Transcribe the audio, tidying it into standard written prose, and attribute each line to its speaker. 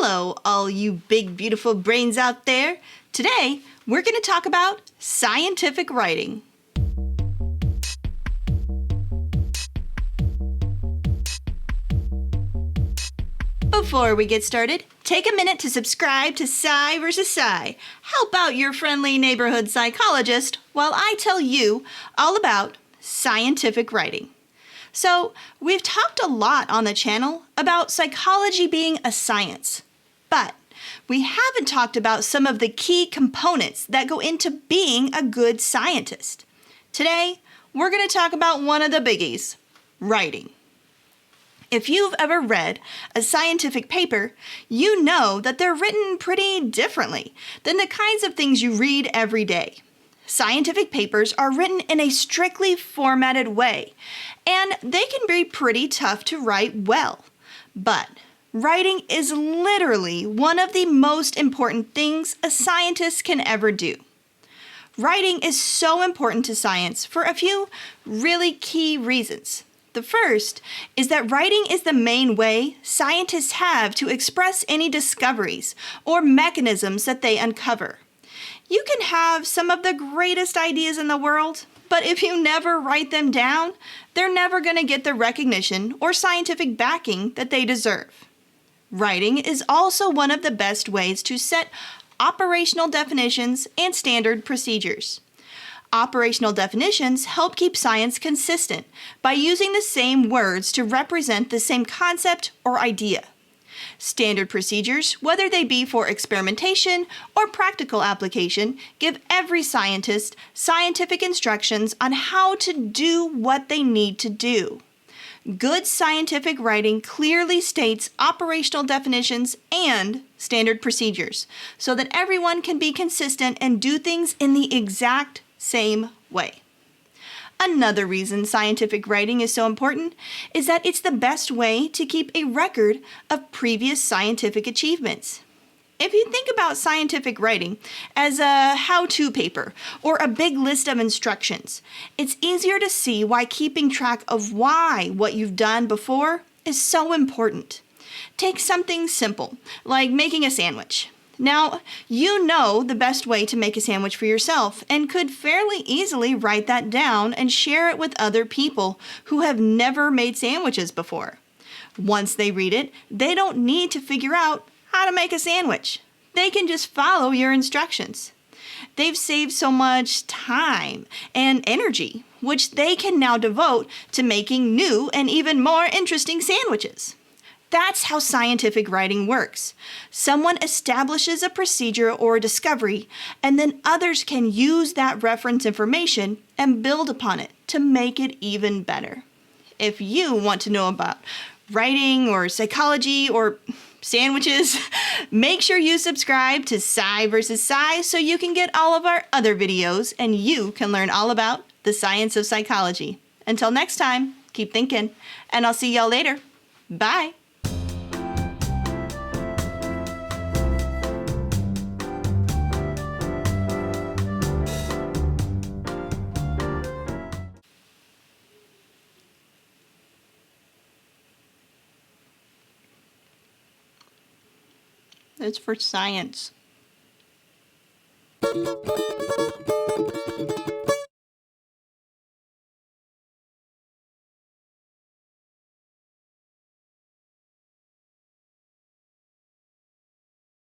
Speaker 1: Hello, all you big, beautiful brains out there. Today, we're going to talk about scientific writing. Before we get started, take a minute to subscribe to Psy vs. Psy. Help out your friendly neighborhood psychologist while I tell you all about scientific writing. So, we've talked a lot on the channel about psychology being a science, but we haven't talked about some of the key components that go into being a good scientist. Today, we're going to talk about one of the biggies, writing. If you've ever read a scientific paper, you know that they're written pretty differently than the kinds of things you read every day. Scientific papers are written in a strictly formatted way, and they can be pretty tough to write well. But writing is literally one of the most important things a scientist can ever do. Writing is so important to science for a few really key reasons. The first is that writing is the main way scientists have to express any discoveries or mechanisms that they uncover. You can have some of the greatest ideas in the world, but if you never write them down, they're never going to get the recognition or scientific backing that they deserve. Writing is also one of the best ways to set operational definitions and standard procedures. Operational definitions help keep science consistent by using the same words to represent the same concept or idea. Standard procedures, whether they be for experimentation or practical application, give every scientist scientific instructions on how to do what they need to do. Good scientific writing clearly states operational definitions and standard procedures so that everyone can be consistent and do things in the exact same way. Another reason scientific writing is so important is that it's the best way to keep a record of previous scientific achievements. If you think about scientific writing as a how-to paper or a big list of instructions, it's easier to see why keeping track of why what you've done before is so important. Take something simple, like making a sandwich. Now, you know the best way to make a sandwich for yourself and could fairly easily write that down and share it with other people who have never made sandwiches before. Once they read it, they don't need to figure out how to make a sandwich. They can just follow your instructions. They've saved so much time and energy, which they can now devote to making new and even more interesting sandwiches. That's how scientific writing works. Someone establishes a procedure or a discovery, and then others can use that reference information and build upon it to make it even better. If you want to know about writing or psychology or sandwiches, make sure you subscribe to Psy vs. Psy so you can get all of our other videos and you can learn all about the science of psychology. Until next time, keep thinking, and I'll see y'all later. Bye. It's for science.